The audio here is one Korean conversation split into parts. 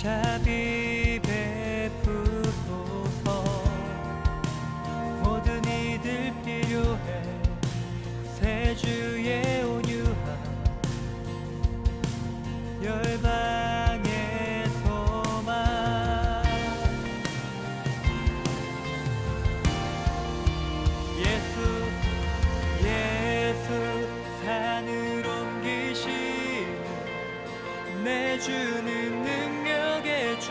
자비 베푸소서. 모든 이들 필요해 구세주의 온유함. 열방의 소망. 예수 산을 옮기시는 내 주는 능력의 주.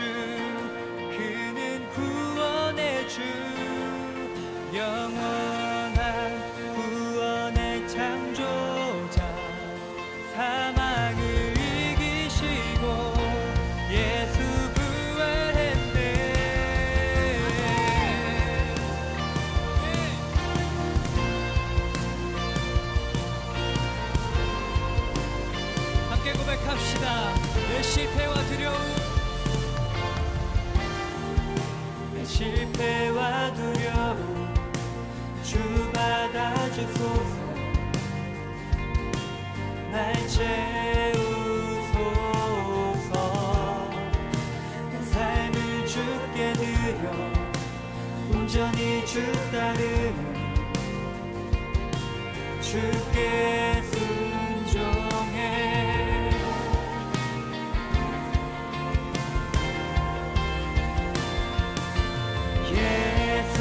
그는 구원의 주. 영원한 구원의 창조자. 사망을 이기시고 예수 부활했네. 함께 고백합시다. 내 실패와 두려움, 내 실패와 두려움 주 받아주소서. 날 채우소서. 내 삶을 주께 드려 온전히 주 따르는 주께 순종해. 예수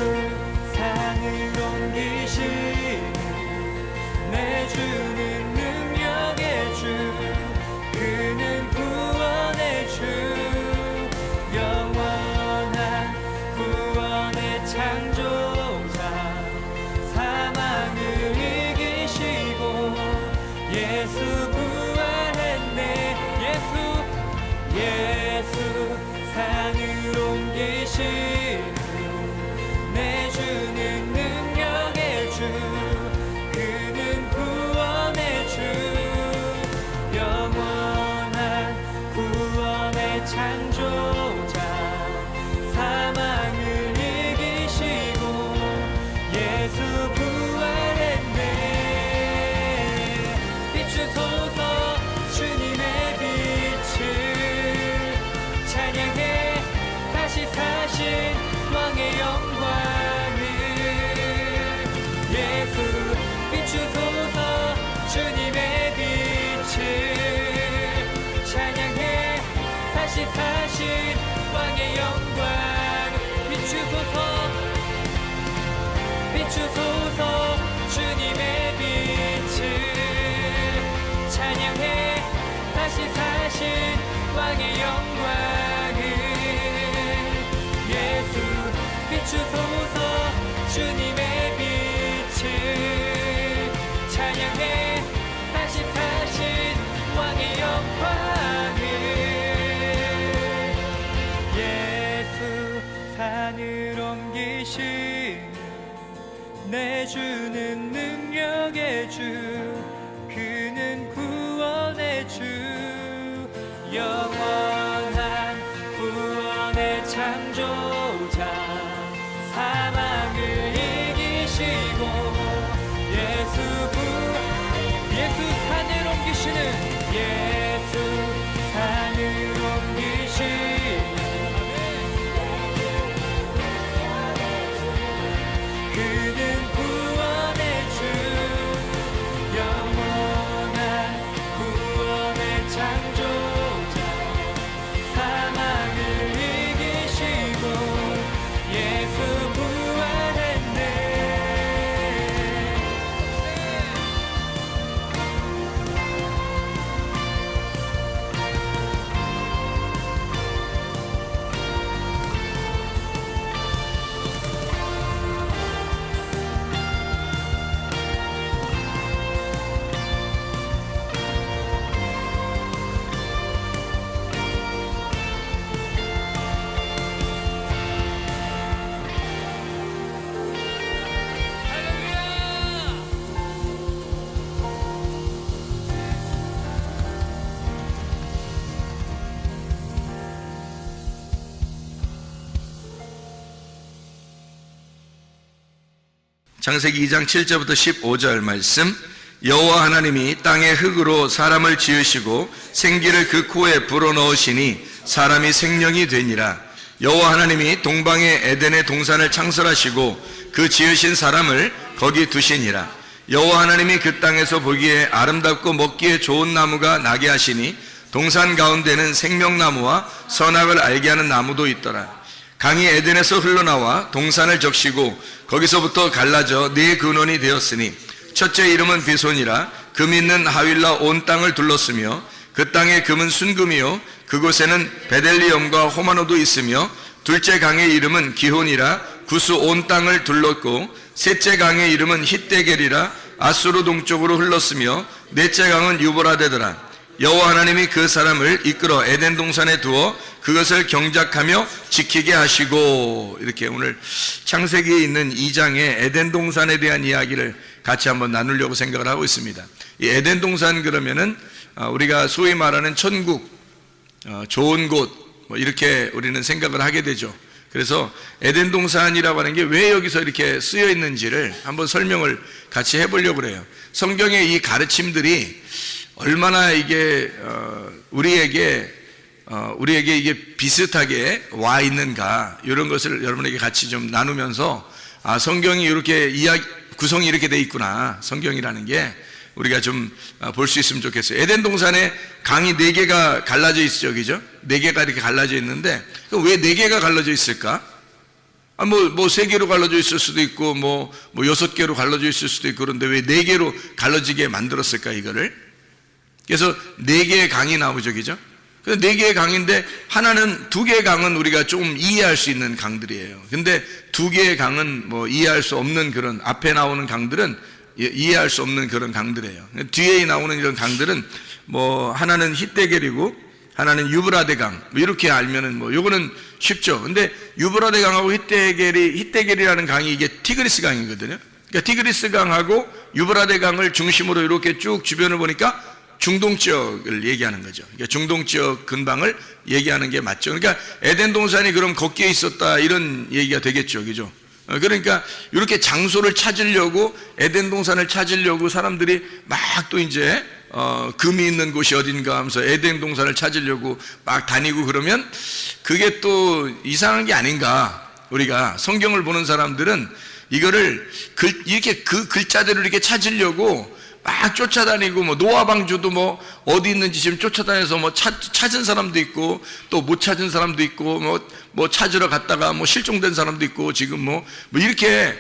산을 옮기시는 내 주는 능력의 주. 그는 구원의 주. 영원한 구원의 창조자. 사망을 이기시고 예수 부활했네. 예수 산을 옮기시는 내 주는 능력의 주. 그는 구원의 주. 영원한 구원의 창조자. 사망을 이기시고 예수 부활했네. 비추소서 주님의 빛을. 찬양해 다시 사신 왕의 영광을. 예수 비추소서 주님의 빛을. 찬양해 다시 사신 왕의 영광. 비추소서 주님의 빛을. 찬양해 다시 사신 왕의 영광을. 예수 비추소서 주님의 빛을. 찬양해 다시 사신 왕의 영광을. 예수 산을 옮기시는 내 주는 능력의 주. 그는 구원의 주. 영원한 구원의 창조자. 사망을 이기시고 예수 산을 옮기시는. 예수 산을 옮기시는 그는 구원의 주. 영원한 구원의 창조자. 사망을 이기시고 예수 부활했네. 창세기 2장 7절부터 15절 말씀. 여호와 하나님이 땅의 흙으로 사람을 지으시고 생기를 그 코에 불어넣으시니 사람이 생명이 되니라. 여호와 하나님이 동방의 에덴의 동산을 창설하시고 그 지으신 사람을 거기 두시니라. 여호와 하나님이 그 땅에서 보기에 아름답고 먹기에 좋은 나무가 나게 하시니 동산 가운데는 생명나무와 선악을 알게 하는 나무도 있더라. 강이 에덴에서 흘러나와 동산을 적시고 거기서부터 갈라져 네 근원이 되었으니 첫째 이름은 비손이라. 금 있는 하윌라 온 땅을 둘렀으며 그 땅의 금은 순금이요 그곳에는 베델리엄과 호마노도 있으며 둘째 강의 이름은 기혼이라. 구스 온 땅을 둘렀고 셋째 강의 이름은 hit데겔이라. 아수르 동쪽으로 흘렀으며 넷째 강은 유보라데더라. 여호와 하나님이 그 사람을 이끌어 에덴 동산에 두어 그것을 경작하며 지키게 하시고. 이렇게 오늘 창세기에 있는 2장의 에덴 동산에 대한 이야기를 같이 한번 나누려고 생각을 하고 있습니다. 이 에덴 동산 그러면은 우리가 소위 말하는 천국, 좋은 곳, 뭐 이렇게 우리는 생각을 하게 되죠. 그래서 에덴 동산이라고 하는 게 왜 여기서 이렇게 쓰여 있는지를 한번 설명을 같이 해보려고 그래요. 성경의 이 가르침들이 얼마나 이게 우리에게 이게 비슷하게 와 있는가, 이런 것을 여러분에게 같이 좀 나누면서 성경이 이렇게 구성이 이렇게 돼 있구나, 성경이라는 게 우리가 좀 볼 수 있으면 좋겠어요. 에덴 동산에 강이 4개가 갈라져 있죠, 그죠? 4개가 이렇게 갈라져 있는데 왜 4개가 갈라져 있을까? 뭐 3개로 갈라져 있을 수도 있고 뭐 6개로 갈라져 있을 수도 있고, 그런데 왜 4개로 갈라지게 만들었을까, 이거를? 그래서 4개의 강이 나오죠, 그죠? 근데 4개의 강인데 하나는, 2개의 강은 우리가 조금 이해할 수 있는 강들이에요. 근데 2개의 강은 뭐 이해할 수 없는, 그런 앞에 나오는 강들은 이해할 수 없는 그런 강들이에요. 뒤에 나오는 이런 강들은 뭐 하나는 hit데겔이고 하나는 유브라데 강, 뭐 이렇게 알면은 뭐 요거는 쉽죠. 근데 유브라데 강하고 hit데겔이라는 강이 이게 티그리스 강이거든요. 그러니까 티그리스 강하고 유브라데 강을 중심으로 이렇게 쭉 주변을 보니까 중동 지역을 얘기하는 거죠. 그러니까 중동 지역 근방을 얘기하는 게 맞죠. 그러니까 에덴 동산이 그럼 거기에 있었다, 이런 얘기가 되겠죠, 그죠? 그러니까 이렇게 장소를 찾으려고, 에덴 동산을 찾으려고 사람들이 막 또 이제 금이 있는 곳이 어딘가 하면서 에덴 동산을 찾으려고 막 다니고, 그러면 그게 또 이상한 게 아닌가. 우리가 성경을 보는 사람들은 이거를 이렇게 그 글자대로 이렇게 찾으려고 막 쫓아다니고, 뭐 노아 방주도 뭐 어디 있는지 지금 쫓아다녀서 뭐 찾은 사람도 있고 또 못 찾은 사람도 있고, 뭐 찾으러 갔다가 뭐 실종된 사람도 있고, 지금 뭐 이렇게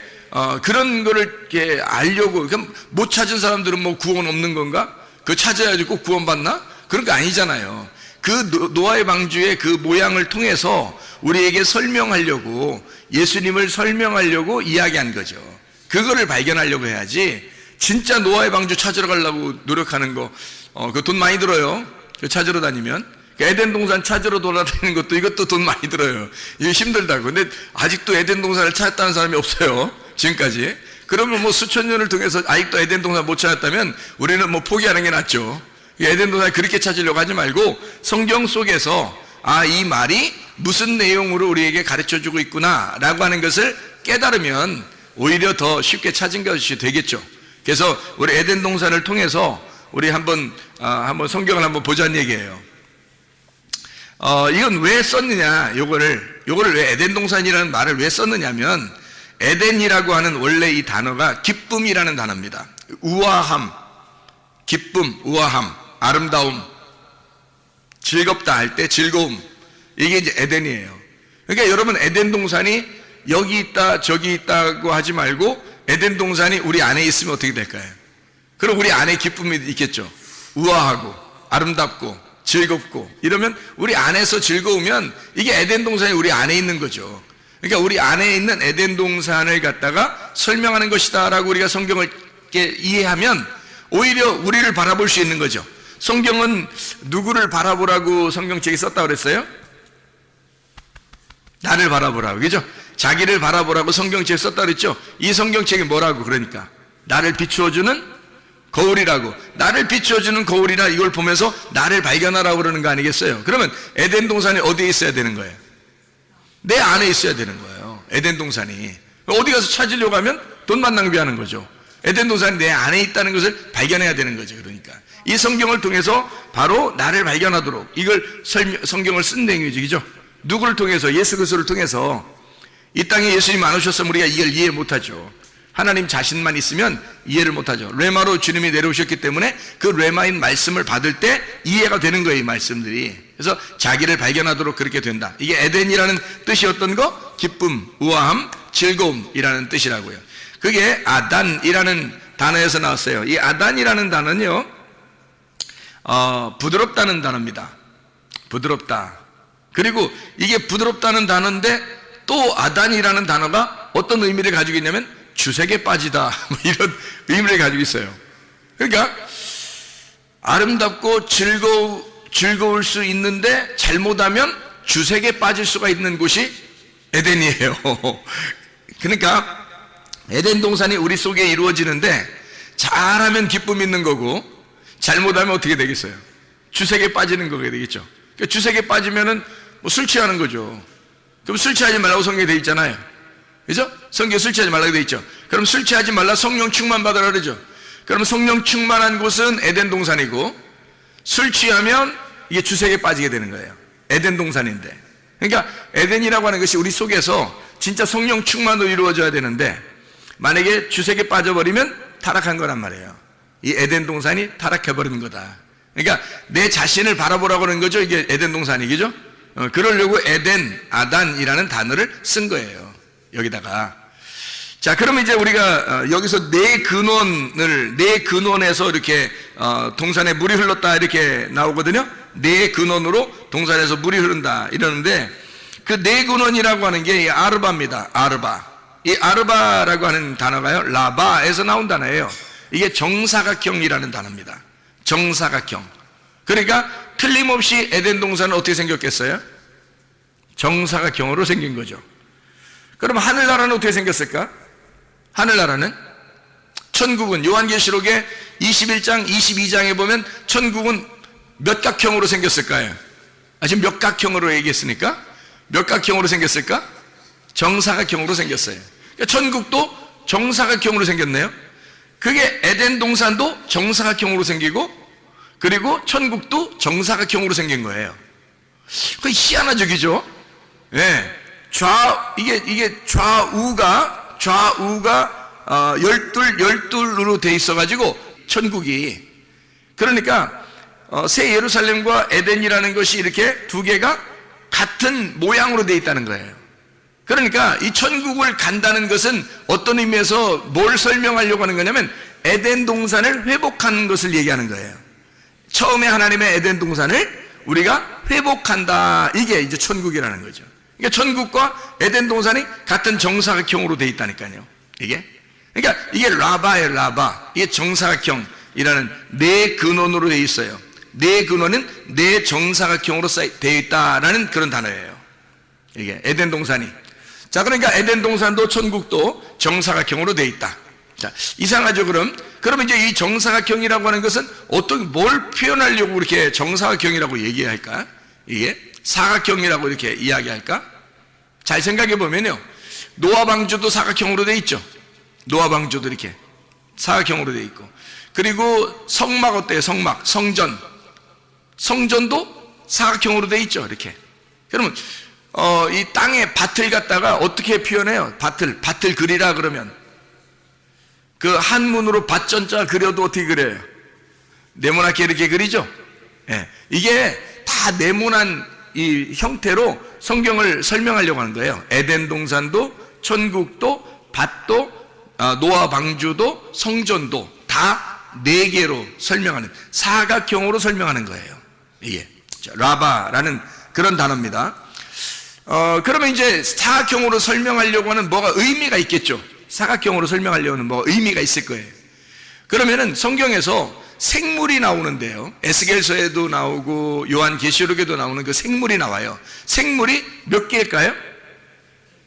그런 거를 이렇게 알려고. 그럼 못 찾은 사람들은 뭐 구원 없는 건가? 그거 찾아야지 꼭 구원 받나? 그런 거 아니잖아요. 그 노아의 방주의 그 모양을 통해서 우리에게 설명하려고, 예수님을 설명하려고 이야기한 거죠. 그거를 발견하려고 해야지, 진짜 노아의 방주 찾으러 가려고 노력하는 거, 그 돈 많이 들어요. 찾으러 다니면. 에덴 동산 찾으러 돌아다니는 것도, 이것도 돈 많이 들어요. 이게 힘들다고. 근데 아직도 에덴 동산을 찾았다는 사람이 없어요, 지금까지. 그러면 뭐 수천 년을 통해서 아직도 에덴 동산 못 찾았다면 우리는 뭐 포기하는 게 낫죠. 에덴 동산 그렇게 찾으려고 하지 말고 성경 속에서 이 말이 무슨 내용으로 우리에게 가르쳐 주고 있구나 라고 하는 것을 깨달으면 오히려 더 쉽게 찾은 것이 되겠죠. 그래서 우리 에덴 동산을 통해서 우리 한번 성경을 한번 보자는 얘기예요. 이건 왜 썼느냐, 요거를 왜 에덴 동산이라는 말을 왜 썼느냐면, 에덴이라고 하는 원래 이 단어가 기쁨이라는 단어입니다. 우아함, 기쁨, 우아함, 아름다움, 즐겁다 할 때 즐거움, 이게 이제 에덴이에요. 그러니까 여러분, 에덴 동산이 여기 있다 저기 있다고 하지 말고 에덴 동산이 우리 안에 있으면 어떻게 될까요? 그럼 우리 안에 기쁨이 있겠죠. 우아하고 아름답고 즐겁고 이러면, 우리 안에서 즐거우면 이게 에덴 동산이 우리 안에 있는 거죠. 그러니까 우리 안에 있는 에덴 동산을 갖다가 설명하는 것이다 라고 우리가 성경을 이해하면 오히려 우리를 바라볼 수 있는 거죠. 성경은 누구를 바라보라고 성경책에 썼다고 그랬어요? 나를 바라보라고, 그죠? 자기를 바라보라고 성경책에 썼다고 그랬죠? 이 성경책이 뭐라고? 그러니까 나를 비추어주는 거울이라고. 나를 비추어주는 거울이라, 이걸 보면서 나를 발견하라고 그러는 거 아니겠어요? 그러면 에덴 동산이 어디에 있어야 되는 거예요? 내 안에 있어야 되는 거예요, 에덴 동산이. 어디 가서 찾으려고 하면 돈만 낭비하는 거죠. 에덴 동산이 내 안에 있다는 것을 발견해야 되는 거죠. 그러니까 이 성경을 통해서 바로 나를 발견하도록 이걸 성경을 쓴 내용이죠. 누구를 통해서? 예수 그리스도를 통해서. 이 땅에 예수님이 안 오셨으면 우리가 이걸 이해 못하죠. 하나님 자신만 있으면 이해를 못하죠. 레마로 주님이 내려오셨기 때문에 그 레마인 말씀을 받을 때 이해가 되는 거예요, 이 말씀들이. 그래서 자기를 발견하도록 그렇게 된다. 이게 에덴이라는 뜻이 어떤 거? 기쁨, 우아함, 즐거움이라는 뜻이라고요. 그게 아단이라는 단어에서 나왔어요. 이 아단이라는 단어는요, 부드럽다는 단어입니다. 부드럽다. 그리고 이게 부드럽다는 단어인데 또 아단이라는 단어가 어떤 의미를 가지고 있냐면 주색에 빠지다, 뭐 이런 의미를 가지고 있어요. 그러니까 아름답고 즐거울 수 있는데 잘못하면 주색에 빠질 수가 있는 곳이 에덴이에요. 그러니까 에덴 동산이 우리 속에 이루어지는데 잘하면 기쁨이 있는 거고 잘못하면 어떻게 되겠어요? 주색에 빠지는 거게 되겠죠. 그러니까 주색에 빠지면은 뭐 술 취하는 거죠. 그럼 술 취하지 말라고 성경에 돼 있잖아요. 그죠? 성경에 술 취하지 말라고 돼 있죠. 그럼 술 취하지 말라, 성령 충만 받으라 그러죠. 그럼 성령 충만한 곳은 에덴 동산이고 술 취하면 이게 주색에 빠지게 되는 거예요. 에덴 동산인데. 그러니까 에덴이라고 하는 것이 우리 속에서 진짜 성령 충만으로 이루어져야 되는데 만약에 주색에 빠져버리면 타락한 거란 말이에요. 이 에덴 동산이 타락해버리는 거다. 그러니까 내 자신을 바라보라고 하는 거죠. 이게 에덴 동산이죠. 그러려고 에덴, 아단이라는 단어를 쓴 거예요. 여기다가. 자, 그러면 이제 우리가 여기서 내 근원에서 이렇게 동산에 물이 흘렀다 이렇게 나오거든요. 내 근원으로 동산에서 물이 흐른다 이러는데 그 내 근원이라고 하는 게 이 아르바입니다. 아르바. 이 아르바라고 하는 단어가요, 라바에서 나온 단어예요. 이게 정사각형이라는 단어입니다. 정사각형. 그러니까 틀림없이 에덴 동산은 어떻게 생겼겠어요? 정사각형으로 생긴 거죠. 그럼 하늘나라는 어떻게 생겼을까? 하늘나라는, 천국은 요한계시록의 21장 22장에 보면 천국은 몇 각형으로 생겼을까요? 지금 몇 각형으로 얘기했으니까 몇 각형으로 생겼을까? 정사각형으로 생겼어요. 그러니까 천국도 정사각형으로 생겼네요. 그게 에덴 동산도 정사각형으로 생기고 그리고 천국도 정사각형으로 생긴 거예요. 그 희한하죠, 그죠? 예. 이게 좌우가 열둘로 돼 있어가지고 천국이, 그러니까 새 예루살렘과 에덴이라는 것이 이렇게 두 개가 같은 모양으로 돼 있다는 거예요. 그러니까 이 천국을 간다는 것은 어떤 의미에서 뭘 설명하려고 하는 거냐면 에덴 동산을 회복하는 것을 얘기하는 거예요. 처음에 하나님의 에덴 동산을 우리가 회복한다, 이게 이제 천국이라는 거죠. 그러니까 천국과 에덴 동산이 같은 정사각형으로 돼 있다니까요. 그러니까 이게 라바예요, 라바. 이게 정사각형이라는 내 근원으로 돼 있어요. 내 근원은 내 정사각형으로 되어 있다라는 그런 단어예요. 이게 에덴 동산이. 자, 그러니까 에덴 동산도 천국도 정사각형으로 되어 있다. 자, 이상하죠, 그럼 이제 이 정사각형이라고 하는 것은 뭘 표현하려고 그렇게 정사각형이라고 얘기할까? 이게 사각형이라고 이렇게 이야기할까? 잘 생각해 보면요, 노아 방주도 사각형으로 돼 있죠. 노아 방주도 이렇게 사각형으로 돼 있고, 그리고 성막 어때요? 성막, 성전도 사각형으로 돼 있죠. 이렇게. 그러면 이 땅의 밭을 갖다가 어떻게 표현해요? 밭을 그리라 그러면 그 한문으로 밭전자 그려도 어떻게 그려요? 네모나게 이렇게 그리죠. 예. 이게 다 네모난 이 형태로 성경을 설명하려고 하는 거예요. 에덴 동산도 천국도 밭도 노아 방주도 성전도 다 네 개로 설명하는, 사각형으로 설명하는 거예요. 이게 라바라는 그런 단어입니다. 그러면 이제 사각형으로 설명하려고 하는 뭐가 의미가 있겠죠. 사각형으로 설명하려는 뭐 의미가 있을 거예요. 그러면은 성경에서 생물이 나오는데요, 에스겔서에도 나오고 요한계시록에도 나오는 그 생물이 나와요. 생물이 몇 개일까요?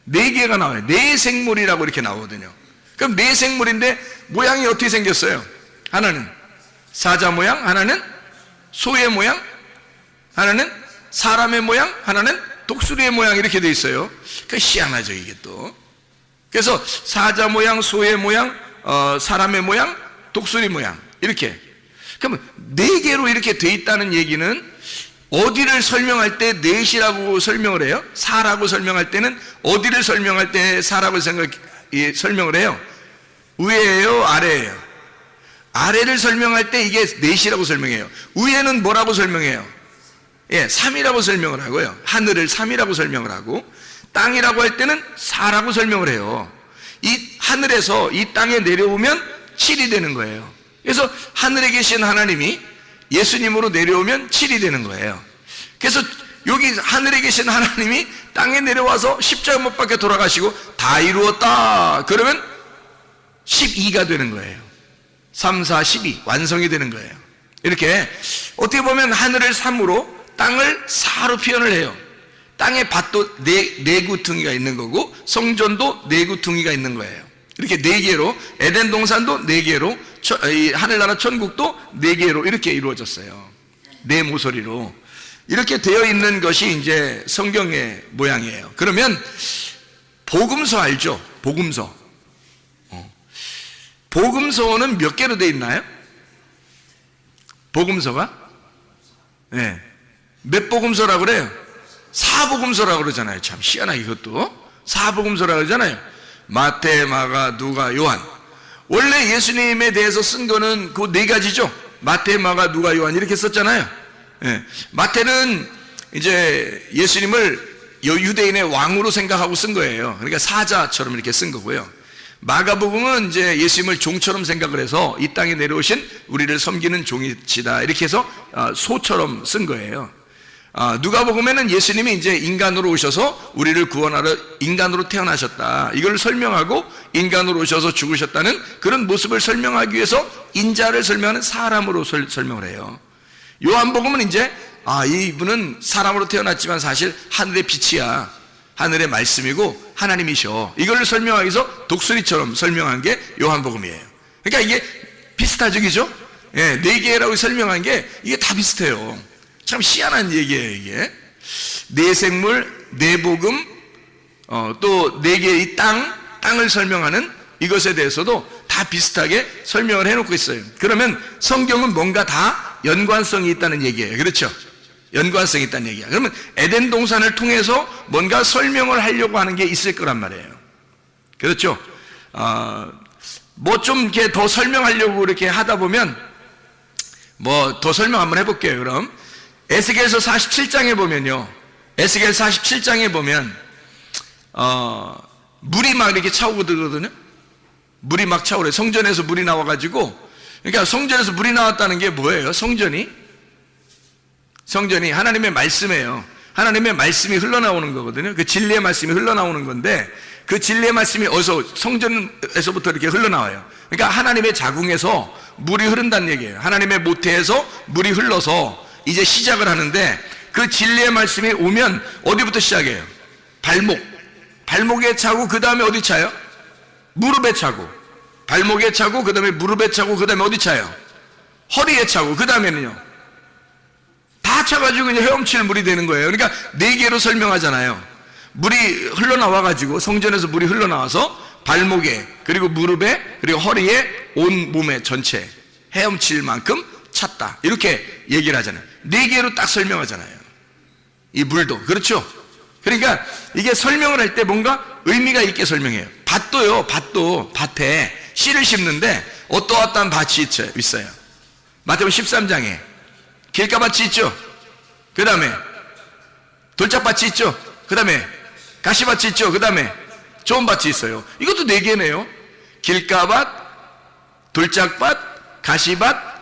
네 개가 나와요. 네 생물이라고 이렇게 나오거든요. 그럼 네 생물인데 모양이 어떻게 생겼어요? 하나는 사자 모양, 하나는 소의 모양, 하나는 사람의 모양, 하나는 독수리의 모양, 이렇게 돼 있어요. 그 희한하죠, 이게 또. 그래서 사자 모양, 소의 모양, 사람의 모양, 독수리 모양 이렇게. 그러면 4개로 이렇게 돼 있다는 얘기는 어디를 설명할 때 넷이라고 설명을 해요? 4라고 설명할 때는 어디를 설명할 때 4라고 설명을 해요? 위에예요? 아래예요? 아래를 설명할 때 이게 넷이라고 설명해요. 위에는 뭐라고 설명해요? 3이라고 설명을 하고요. 하늘을 3이라고 설명을 하고, 땅이라고 할 때는 4라고 설명을 해요. 이 하늘에서 이 땅에 내려오면 7이 되는 거예요. 그래서 하늘에 계신 하나님이 예수님으로 내려오면 7이 되는 거예요. 그래서 여기 하늘에 계신 하나님이 땅에 내려와서 십자가 못 박혀 돌아가시고 다 이루었다 그러면 12가 되는 거예요. 3, 4, 12 완성이 되는 거예요. 이렇게 어떻게 보면 하늘을 3으로 땅을 4로 표현을 해요. 땅에 밭도 네 구퉁이가 있는 거고 성전도 4구퉁이가 있는 거예요. 이렇게 4개로 에덴 동산도 4개로 하늘나라 천국도 4개로 이렇게 이루어졌어요. 4모서리로 이렇게 되어 있는 것이 이제 성경의 모양이에요. 그러면 복음서 알죠? 복음서. 복음서는 몇 개로 되어 있나요? 복음서가? 네. 몇 복음서라고 그래요? 4복음서라고 그러잖아요. 참 희한하게 이것도 4복음서라고 그러잖아요. 마태, 마가, 누가, 요한. 원래 예수님에 대해서 쓴 거는 그 4가지죠. 마태, 마가, 누가, 요한 이렇게 썼잖아요. 네. 마태는 이제 예수님을 유대인의 왕으로 생각하고 쓴 거예요. 그러니까 사자처럼 이렇게 쓴 거고요. 마가복음은 이제 예수님을 종처럼 생각을 해서 이 땅에 내려오신 우리를 섬기는 종이시다 이렇게 해서 소처럼 쓴 거예요. 누가복음에는 예수님이 이제 인간으로 오셔서 우리를 구원하러 인간으로 태어나셨다 이걸 설명하고 인간으로 오셔서 죽으셨다는 그런 모습을 설명하기 위해서 인자를 설명하는 사람으로 설명을 해요. 요한복음은 이제 이분은 사람으로 태어났지만 사실 하늘의 빛이야, 하늘의 말씀이고 하나님이셔 이걸 설명하기 위해서 독수리처럼 설명한 게 요한복음이에요. 그러니까 이게 비슷하죠, 그죠? 4개라고 설명한 게 이게 다 비슷해요. 참 희한한 얘기예요. 이게 4생물, 4복음, 또 4개의 땅을 설명하는 이것에 대해서도 다 비슷하게 설명을 해놓고 있어요. 그러면 성경은 뭔가 다 연관성이 있다는 얘기예요. 그렇죠? 연관성이 있다는 얘기야. 그러면 에덴 동산을 통해서 뭔가 설명을 하려고 하는 게 있을 거란 말이에요. 그렇죠? 뭐 좀 이렇게 더 설명하려고 이렇게 하다 보면 뭐 더 설명 한번 해볼게요. 그럼 에스겔서 47장에 보면요, 에스겔 47장에 보면 물이 막 이렇게 차오고 들거든요. 물이 막 차오래. 성전에서 물이 나와가지고, 그러니까 성전에서 물이 나왔다는 게 뭐예요? 성전이 하나님의 말씀이에요. 하나님의 말씀이 흘러나오는 거거든요. 그 진리의 말씀이 흘러나오는 건데 그 진리의 말씀이 어디서? 성전에서부터 이렇게 흘러나와요. 그러니까 하나님의 자궁에서 물이 흐른다는 얘기예요. 하나님의 모태에서 물이 흘러서 이제 시작을 하는데 그 진리의 말씀이 오면 어디부터 시작해요? 발목에 차고 그 다음에 어디 차요? 무릎에 차고, 발목에 차고 그 다음에 무릎에 차고 그 다음에 어디 차요? 허리에 차고 그 다음에는요 다 차가지고 이제 헤엄칠 물이 되는 거예요. 그러니까 4개로 설명하잖아요. 물이 흘러나와가지고 성전에서 물이 흘러나와서 발목에 그리고 무릎에 그리고 허리에 온 몸에 전체 헤엄칠 만큼 찼다 이렇게 얘기를 하잖아요. 4개로 딱 설명하잖아요. 이 물도 그렇죠. 그러니까 이게 설명을 할 때 뭔가 의미가 있게 설명해요. 밭도 밭에 씨를 심는데 어떠한 밭이 있어요. 마태복음 13장에 길가밭이 있죠. 그 다음에 돌짝밭이 있죠. 그 다음에 가시밭이 있죠. 그 다음에 좋은 밭이 있어요. 이것도 4개네요. 길가밭, 돌짝밭, 가시밭,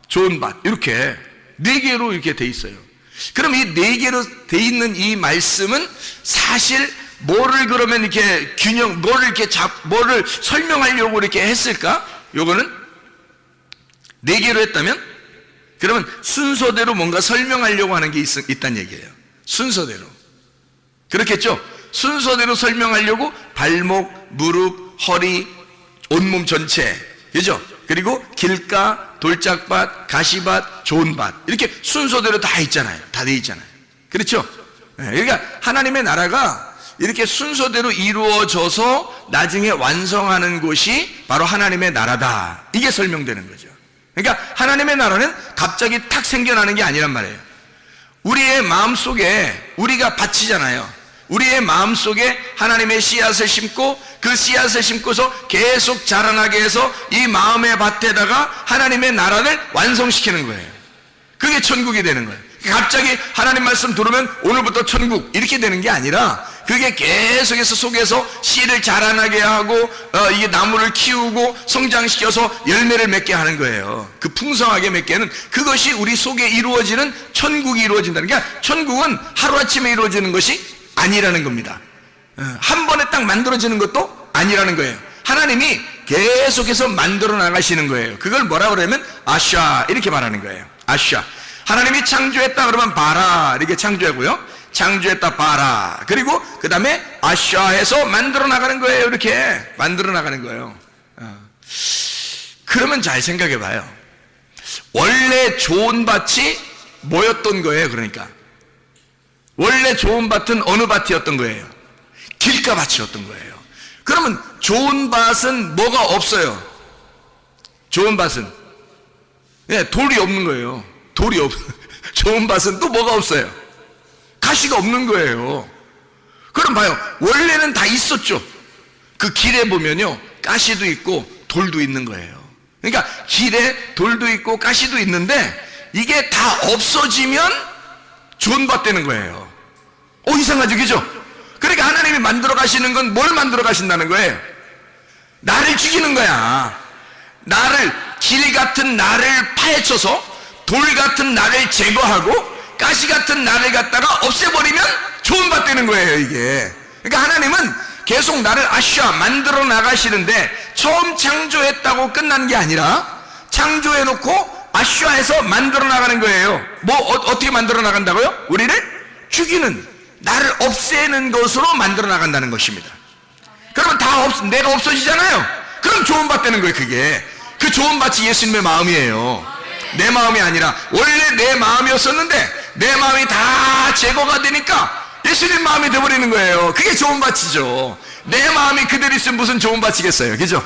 좋은 밭 이렇게 4개로 이렇게 돼 있어요. 그럼 이 4개로 돼 있는 이 말씀은 사실 뭐를 그러면 이렇게 뭐를 설명하려고 이렇게 했을까? 요거는 4개로 했다면 그러면 순서대로 뭔가 설명하려고 하는 게 있다는 얘기예요. 순서대로. 그렇겠죠? 순서대로 설명하려고 발목, 무릎, 허리, 온몸 전체, 그죠? 그리고 길가, 돌짝밭, 가시밭, 좋은 밭 이렇게 순서대로 다 있잖아요. 다 돼 있잖아요. 그렇죠? 그러니까 하나님의 나라가 이렇게 순서대로 이루어져서 나중에 완성하는 곳이 바로 하나님의 나라다. 이게 설명되는 거죠. 그러니까 하나님의 나라는 갑자기 탁 생겨나는 게 아니란 말이에요. 우리의 마음속에 우리가 밭이잖아요. 우리의 마음속에 하나님의 씨앗을 심고 그 씨앗을 심고서 계속 자라나게 해서 이 마음의 밭에다가 하나님의 나라를 완성시키는 거예요. 그게 천국이 되는 거예요. 갑자기 하나님 말씀 들으면 오늘부터 천국 이렇게 되는 게 아니라 그게 계속해서 속에서 씨를 자라나게 하고 이게 나무를 키우고 성장시켜서 열매를 맺게 하는 거예요. 그 풍성하게 맺게 하는 그것이 우리 속에 이루어지는 천국이 이루어진다는 게 천국은 하루아침에 이루어지는 것이 아니라는 겁니다. 한 번에 딱 만들어지는 것도 아니라는 거예요. 하나님이 계속해서 만들어 나가시는 거예요. 그걸 뭐라 그러면 아샤 이렇게 말하는 거예요. 아샤. 하나님이 창조했다 그러면 바라 이렇게 창조하고요. 창조했다 바라. 그리고 그 다음에 아샤해서 만들어 나가는 거예요. 이렇게 만들어 나가는 거예요. 그러면 잘 생각해 봐요. 원래 좋은 밭이 뭐였던 거예요? 그러니까 원래 좋은 밭은 어느 밭이었던 거예요? 길가밭이었던 거예요. 그러면 좋은 밭은 뭐가 없어요? 좋은 밭은 돌이 없는 거예요. 돌이 없. 좋은 밭은 또 뭐가 없어요? 가시가 없는 거예요. 그럼 봐요. 원래는 다 있었죠. 그 길에 보면요, 가시도 있고 돌도 있는 거예요. 그러니까 길에 돌도 있고 가시도 있는데 이게 다 없어지면 좋은 밭 되는 거예요. 이상하죠, 그죠? 그러니까 하나님이 만들어 가시는 건 뭘 만들어 가신다는 거예요? 나를 죽이는 거야. 나를, 길 같은 나를 파헤쳐서 돌 같은 나를 제거하고 가시 같은 나를 갖다가 없애버리면 좋은 밭 되는 거예요, 이게. 그러니까 하나님은 계속 나를 아샤 만들어 나가시는데 처음 창조했다고 끝난 게 아니라 창조해놓고 아샤해서 만들어 나가는 거예요. 어떻게 만들어 나간다고요? 우리를 죽이는, 나를 없애는 것으로 만들어 나간다는 것입니다. 그러면 내가 없어지잖아요. 그럼 좋은 밭 되는 거예요. 그게 그 좋은 밭이 예수님의 마음이에요. 내 마음이 아니라 원래 내 마음이었었는데 내 마음이 다 제거가 되니까 예수님 마음이 되어버리는 거예요. 그게 좋은 밭이죠. 내 마음이 그대로 있으면 무슨 좋은 밭이겠어요, 그죠?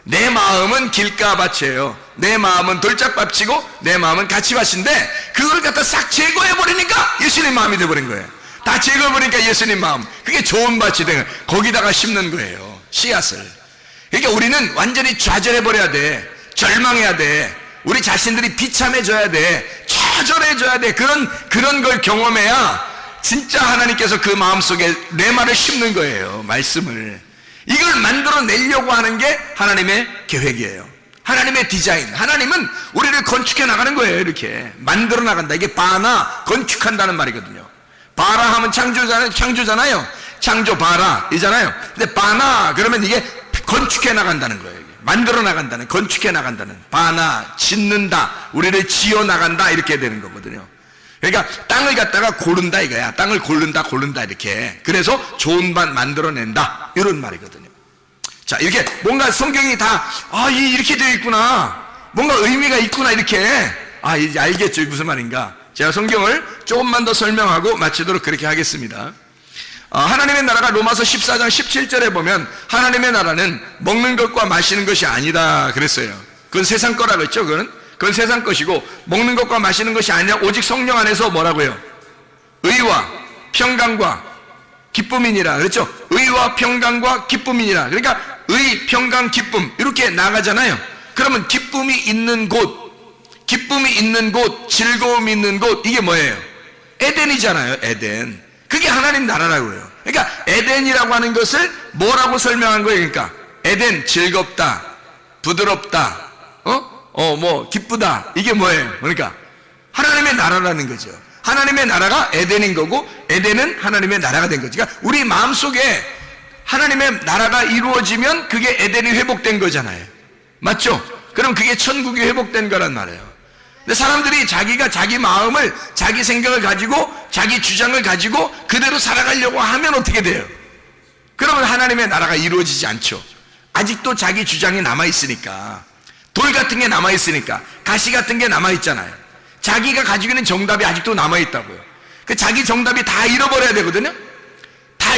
내 마음은 길가밭이에요. 내 마음은 돌짝밭이고 내 마음은 가치밭인데 그걸 갖다 싹 제거해버리니까 예수님 마음이 되어버린 거예요. 다 제거해버리니까 예수님 마음, 그게 좋은 밭이 되는 거예요. 거기다가 심는 거예요, 씨앗을. 그러니까 우리는 완전히 좌절해버려야 돼. 절망해야 돼. 우리 자신들이 비참해져야 돼. 처절해져야 돼. 그런 걸 경험해야 진짜 하나님께서 그 마음속에 내 말을 심는 거예요. 말씀을. 이걸 만들어내려고 하는 게 하나님의 계획이에요. 하나님의 디자인. 하나님은 우리를 건축해 나가는 거예요. 이렇게 만들어 나간다. 이게 바나, 건축한다는 말이거든요. 바라 하면 창조잖아요. 창조 바라 이잖아요. 근데 바나 그러면 이게 건축해 나간다는 거예요. 만들어 나간다는, 건축해 나간다는, 바나, 짓는다, 우리를 지어 나간다 이렇게 되는 거거든요. 그러니까 땅을 갖다가 고른다 이거야. 땅을 고른다 이렇게. 그래서 좋은 밭 만들어낸다 이런 말이거든요. 자, 이렇게 뭔가 성경이 다 이렇게 되어 있구나, 뭔가 의미가 있구나 이렇게 이제 알겠죠, 무슨 말인가. 제가 성경을 조금만 더 설명하고 마치도록 그렇게 하겠습니다. 하나님의 나라가 로마서 14장 17절에 보면 하나님의 나라는 먹는 것과 마시는 것이 아니다 그랬어요. 그건 세상 거라 그랬죠. 그건 세상 것이고 먹는 것과 마시는 것이 아니라 오직 성령 안에서 뭐라고요? 의와 평강과 기쁨이니라 그랬죠. 의와 평강과 기쁨이니라. 그러니까 의, 평강, 기쁨 이렇게 나가잖아요. 그러면 기쁨이 있는 곳, 즐거움이 있는 곳, 이게 뭐예요? 에덴이잖아요. 에덴. 그게 하나님 나라라고요. 그러니까 에덴이라고 하는 것을 뭐라고 설명한 거예요? 그러니까 에덴, 즐겁다, 부드럽다, 기쁘다, 이게 뭐예요? 그러니까 하나님의 나라라는 거죠. 하나님의 나라가 에덴인 거고 에덴은 하나님의 나라가 된 거죠. 그러니까 우리 마음속에 하나님의 나라가 이루어지면 그게 에덴이 회복된 거잖아요. 맞죠? 그럼 그게 천국이 회복된 거란 말이에요. 근데 사람들이 자기가 자기 마음을, 자기 생각을 가지고 자기 주장을 가지고 그대로 살아가려고 하면 어떻게 돼요? 그러면 하나님의 나라가 이루어지지 않죠. 아직도 자기 주장이 남아있으니까, 돌 같은 게 남아있으니까, 가시 같은 게 남아있잖아요. 자기가 가지고 있는 정답이 아직도 남아있다고요. 그 자기 정답이 다 잃어버려야 되거든요. 다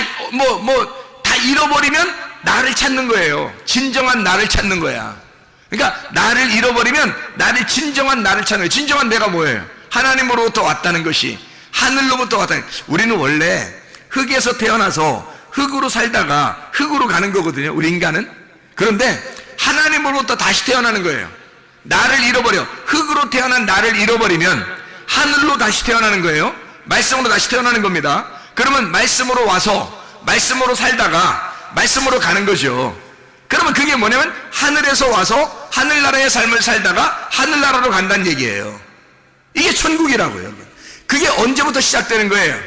다 잃어버리면 나를 찾는 거예요. 진정한 나를 찾는 거야. 그러니까 나를 잃어버리면 나를 진정한 나를 찾는 거예요. 진정한 내가 뭐예요? 하나님으로부터 왔다는 것이, 하늘로부터 왔다는. 우리는 원래 흙에서 태어나서 흙으로 살다가 흙으로 가는 거거든요, 우리 인간은. 그런데 하나님으로부터 다시 태어나는 거예요. 나를 잃어버려, 흙으로 태어난 나를 잃어버리면 하늘로 다시 태어나는 거예요. 말씀으로 다시 태어나는 겁니다. 그러면 말씀으로 와서 말씀으로 살다가 말씀으로 가는 거죠. 그러면 그게 뭐냐면 하늘에서 와서 하늘나라의 삶을 살다가 하늘나라로 간다는 얘기예요. 이게 천국이라고요. 그게 언제부터 시작되는 거예요?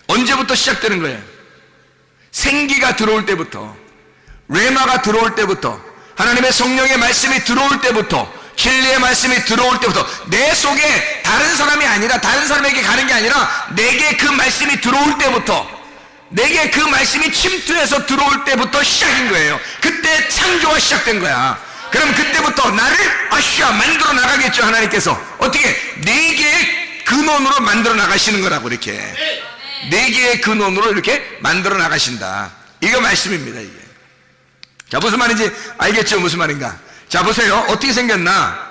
언제부터 시작되는 거예요? 생기가 들어올 때부터, 레마가 들어올 때부터, 하나님의 성령의 말씀이 들어올 때부터, 진리의 말씀이 들어올 때부터, 내 속에 다른 사람이 아니라 다른 사람에게 가는 게 아니라 내게 그 말씀이 들어올 때부터, 내게 그 말씀이 침투해서 들어올 때부터 시작인 거예요. 그때 창조가 시작된 거야. 그럼 그때부터 나를 만들어 나가겠죠. 하나님께서 어떻게? 네 개의 근원으로 만들어 나가시는 거라고. 이렇게 네 개의 근원으로 이렇게 만들어 나가신다. 이거 말씀입니다. 이게. 자, 무슨 말인지 알겠죠? 무슨 말인가? 자, 보세요. 어떻게 생겼나?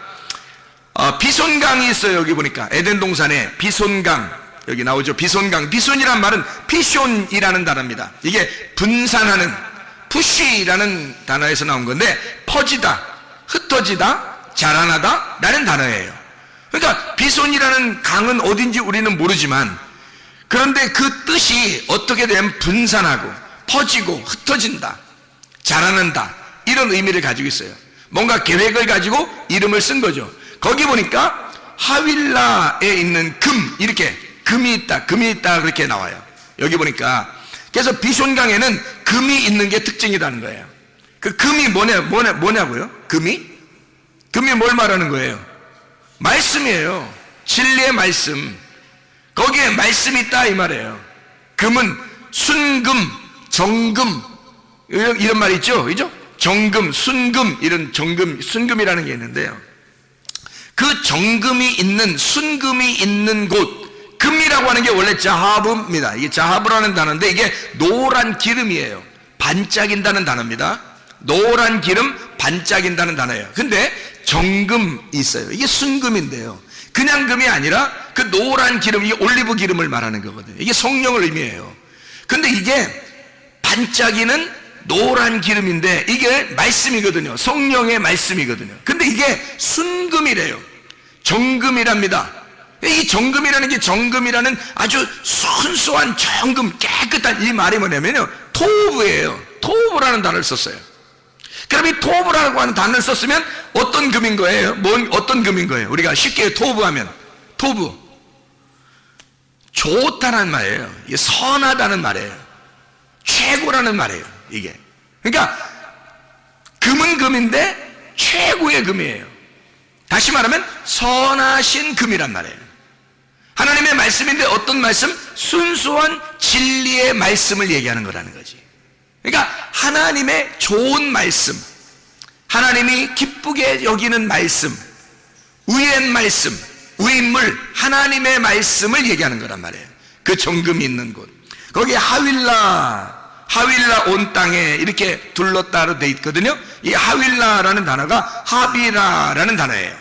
비손강이 있어요. 여기 보니까 에덴 동산에 비손강, 여기 나오죠. 비손강. 비손이란 말은 피숑이라는 단어입니다. 이게 분산하는, 푸쉬라는 단어에서 나온 건데, 퍼지다, 흩어지다, 자라나다 라는 단어예요. 그러니까 비손이라는 강은 어딘지 우리는 모르지만, 그런데 그 뜻이 어떻게 되면 분산하고 퍼지고 흩어진다, 자라난다, 이런 의미를 가지고 있어요. 뭔가 계획을 가지고 이름을 쓴 거죠. 거기 보니까 하윌라에 있는 금, 이렇게 금이 있다, 금이 있다, 그렇게 나와요. 여기 보니까. 그래서 비손강에는 금이 있는 게 특징이라는 거예요. 그 금이 뭐냐고요? 금이 뭘 말하는 거예요? 말씀이에요. 진리의 말씀. 거기에 말씀이 있다, 이 말이에요. 금은 순금, 정금, 이런 말이 있죠? 그죠? 정금, 순금, 이런 정금, 순금이라는 게 있는데요. 그 정금이 있는, 순금이 있는 곳, 금이라고 하는 게 원래 자하브입니다. 이게 자하브라는 단어인데 이게 노란 기름이에요. 반짝인다는 단어입니다. 노란 기름, 반짝인다는 단어예요. 근데 정금이 있어요. 이게 순금인데요. 그냥 금이 아니라 그 노란 기름, 이게 올리브 기름을 말하는 거거든요. 이게 성령을 의미해요. 근데 이게 반짝이는 노란 기름인데 이게 말씀이거든요. 성령의 말씀이거든요. 근데 이게 순금이래요. 정금이랍니다. 이 정금이라는 게, 정금이라는 아주 순수한 정금, 깨끗한, 이 말이 뭐냐면요, 토브예요. 토브라는 단어를 썼어요. 그럼 이 토브라고 하는 단어를 썼으면 어떤 금인 거예요? 어떤 금인 거예요? 우리가 쉽게 토브하면, 토브, 좋다는 말이에요. 이게 선하다는 말이에요. 최고라는 말이에요. 이게. 그러니까 금은 금인데 최고의 금이에요. 다시 말하면 선하신 금이란 말이에요. 하나님의 말씀인데 어떤 말씀? 순수한 진리의 말씀을 얘기하는 거라는 거지. 그러니까 하나님의 좋은 말씀, 하나님이 기쁘게 여기는 말씀, 의의 말씀, 의인물, 하나님의 말씀을 얘기하는 거란 말이에요. 그 정금이 있는 곳. 거기에 하윌라 온 땅에 이렇게 둘렀다로 돼 있거든요. 이 하윌라라는 단어가 하비라라는 단어예요.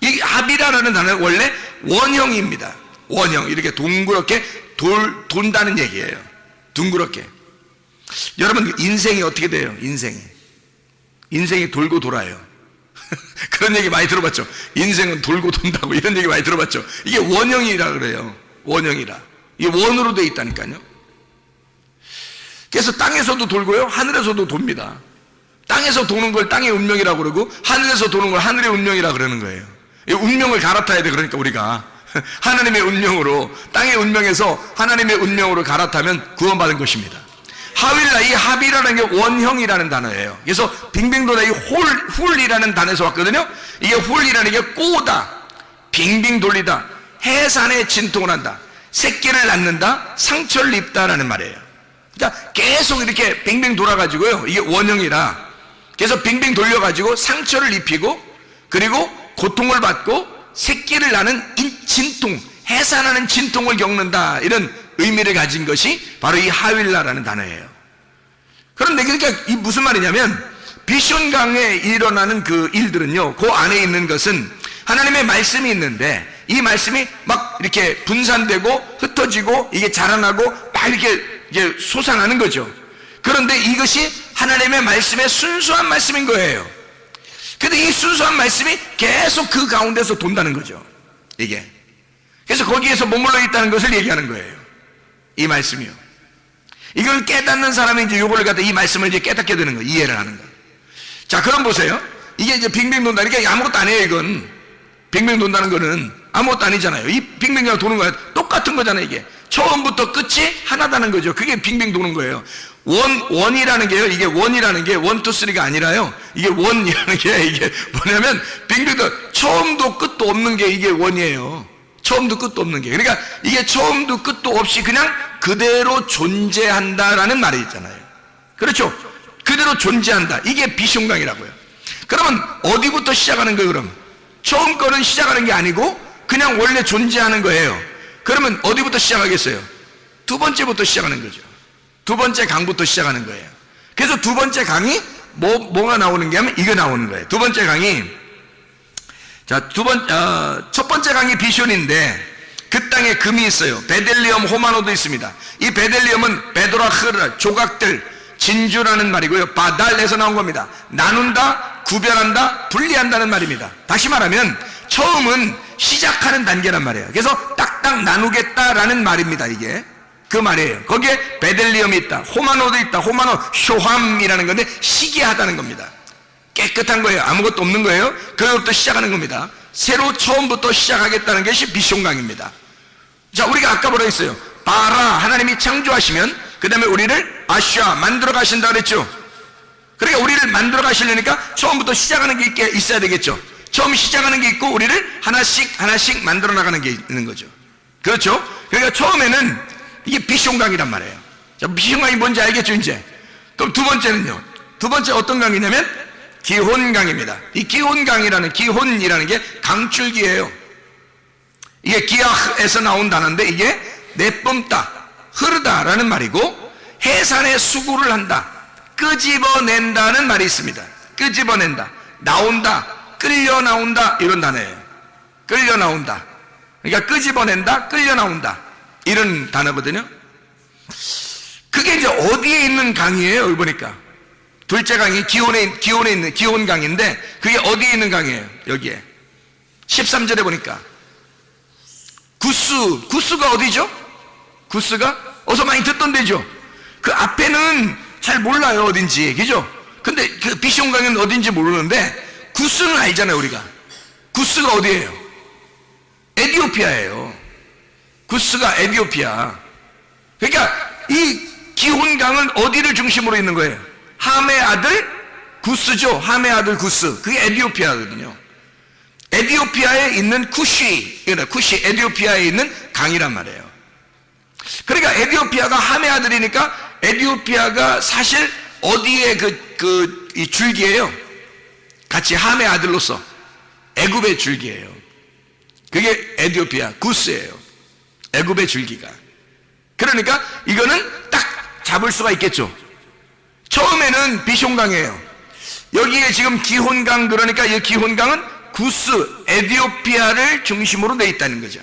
이 하비라라는 단어는 원래 원형입니다. 원형, 이렇게 둥그렇게 돈다는 얘기예요. 둥그렇게. 여러분, 인생이 어떻게 돼요? 인생이 돌고 돌아요. 그런 얘기 많이 들어봤죠. 인생은 돌고 돈다고, 이런 얘기 많이 들어봤죠. 이게 원형이라 그래요. 원형이라. 이게 원으로 돼 있다니까요. 그래서 땅에서도 돌고요, 하늘에서도 돕니다. 땅에서 도는 걸 땅의 운명이라고 그러고, 하늘에서 도는 걸 하늘의 운명이라고 그러는 거예요. 이 운명을 갈아타야 돼. 그러니까 우리가 하나님의 운명으로, 땅의 운명에서 하나님의 운명으로 갈아타면 구원받은 것입니다. 하윌라, 이 하비라는 게 원형이라는 단어예요. 그래서 빙빙 도다, 이 훌이라는 단어에서 왔거든요. 이게 훌이라는 게 꼬다, 빙빙 돌리다, 해산에 진통을 한다, 새끼를 낳는다, 상처를 입다라는 말이에요. 그러니까 계속 이렇게 빙빙 돌아가지고요, 이게 원형이라. 그래서 빙빙 돌려가지고 상처를 입히고, 그리고 고통을 받고 새끼를 낳는 진통, 해산하는 진통을 겪는다, 이런 의미를 가진 것이 바로 이 하윌라라는 단어예요. 그런데 그러니까 이 무슨 말이냐면 비숑강에 일어나는 그 일들은요, 그 안에 있는 것은 하나님의 말씀이 있는데 이 말씀이 막 이렇게 분산되고 흩어지고 이게 자라나고 막 이렇게 이제 솟아나는 거죠. 그런데 이것이 하나님의 말씀의 순수한 말씀인 거예요. 근데 이 순수한 말씀이 계속 그 가운데서 돈다는 거죠. 이게. 그래서 거기에서 머물러 있다는 것을 얘기하는 거예요. 이 말씀이요. 이걸 깨닫는 사람이 이제 요거를 갖다 이 말씀을 이제 깨닫게 되는 거예요. 이해를 하는 거예요. 자, 그럼 보세요. 이게 이제 빙빙 돈다니까 아무것도 아니에요, 이건. 빙빙 돈다는 거는 아무것도 아니잖아요. 이 빙빙 도는 거야. 똑같은 거잖아요, 이게. 처음부터 끝이 하나다는 거죠. 그게 빙빙 도는 거예요. 원이라는 게요, 이게 원이라는 게 1, 2, 3가 아니라요. 이게 원이라는 게 이게 뭐냐면 빙빙 도 처음도 끝도 없는 게 이게 원이에요. 처음도 끝도 없는 게. 그러니까 이게 처음도 끝도 없이 그냥 그대로 존재한다라는 말이 있잖아요. 그렇죠? 그대로 존재한다. 이게 비숑강이라고요. 그러면 어디부터 시작하는 거예요, 그럼? 처음 거는 시작하는 게 아니고 그냥 원래 존재하는 거예요. 그러면 어디부터 시작하겠어요? 두 번째부터 시작하는 거죠. 두 번째 강부터 시작하는 거예요. 그래서 두 번째 강이 뭐가 나오는 게 하면 이거 나오는 거예요. 두 번째 강이, 자, 첫 번째 강이 비숑인데 그 땅에 금이 있어요. 베델리엄, 호마노도 있습니다. 이 베델리엄은 베도라흐라, 조각들, 진주라는 말이고요. 바달에서 나온 겁니다. 나눈다, 구별한다, 분리한다는 말입니다. 다시 말하면 처음은 시작하는 단계란 말이에요. 그래서 딱딱 나누겠다라는 말입니다. 이게 그 말이에요. 거기에 베델리엄이 있다, 호마노도 있다. 호마노, 쇼함이라는 건데 시기하다는 겁니다. 깨끗한 거예요. 아무것도 없는 거예요. 그것부터 시작하는 겁니다. 새로 처음부터 시작하겠다는 것이 비숑강입니다. 자, 우리가 아까 뭐라 했어요? 바라, 하나님이 창조하시면 그 다음에 우리를 아샤, 만들어 가신다 그랬죠. 그러니까 우리를 만들어 가시려니까 처음부터 시작하는 게 있어야 되겠죠. 처음 시작하는 게 있고 우리를 하나씩 만들어 나가는 게 있는 거죠. 그렇죠? 그러니까 처음에는 이게 비숑강이란 말이에요. 자, 비숑강이 뭔지 알겠죠, 이제? 그럼 두 번째는요. 두 번째 어떤 강이냐면 기혼강입니다. 이 기혼강이라는, 기혼이라는 게 강줄기예요. 이게 기아흐에서 나온 단어인데 이게 내뿜다, 흐르다라는 말이고 해산의 수구를 한다, 끄집어낸다는 말이 있습니다. 끄집어낸다, 나온다, 끌려 나온다, 이런 단어예요. 끌려 나온다. 그러니까 끄집어낸다, 끌려 나온다, 이런 단어거든요. 그게 이제 어디에 있는 강이에요? 여기 보니까 둘째 강이 기온에 있는 기온강인데 그게 어디에 있는 강이에요? 여기에 13절에 보니까 구스가 어디죠? 구스가 어서 많이 듣던 데죠. 그 앞에는 잘 몰라요, 어딘지. 그죠? 근데 그 비숑강은 어딘지 모르는데 구스는 알잖아요, 우리가. 구스가 어디예요? 에티오피아예요. 구스가 에티오피아. 그러니까 이 기혼강은 어디를 중심으로 있는 거예요? 함의 아들 구스죠. 함의 아들 구스. 그게 에티오피아거든요. 에티오피아에 있는 쿠시, 에티오피아에 있는 강이란 말이에요. 그러니까 에티오피아가 함의 아들이니까 에티오피아가 사실 어디에 이 줄기예요? 같이 함의 아들로서 애굽의 줄기예요. 그게 에티오피아 구스예요. 애굽의 줄기가. 그러니까 이거는 딱 잡을 수가 있겠죠. 처음에는 비숑강이에요. 여기에 지금 기혼강, 그러니까 이 기혼강은 구스, 에티오피아를 중심으로 돼 있다는 거죠.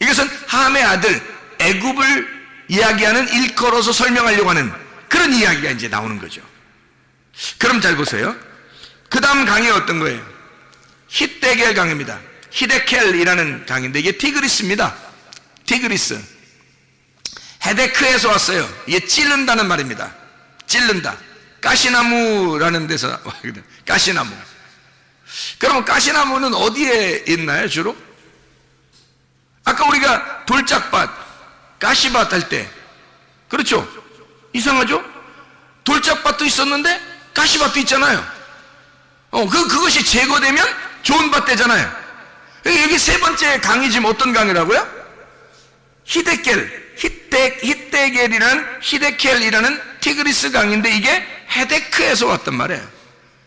이것은 함의 아들 애굽을 이야기하는, 일컬어서 설명하려고 하는 그런 이야기가 이제 나오는 거죠. 그럼 잘 보세요. 그 다음 강이 어떤 거예요? 히데겔 강입니다. 히데켈이라는 강인데 이게 티그리스입니다. 티그리스. 헤데크에서 왔어요. 이게 찌른다는 말입니다. 찌른다. 가시나무라는 데서 왔거든요. 가시나무. 그러면 가시나무는 어디에 있나요, 주로? 아까 우리가 돌짝밭, 가시밭 할 때, 그렇죠? 이상하죠? 돌짝밭도 있었는데 가시밭도 있잖아요. 그것이 제거되면 좋은 밭 되잖아요. 여기 세 번째 강이 지금 어떤 강이라고요? 히데켈이라는 티그리스 강인데 이게 헤데크에서 왔단 말이에요.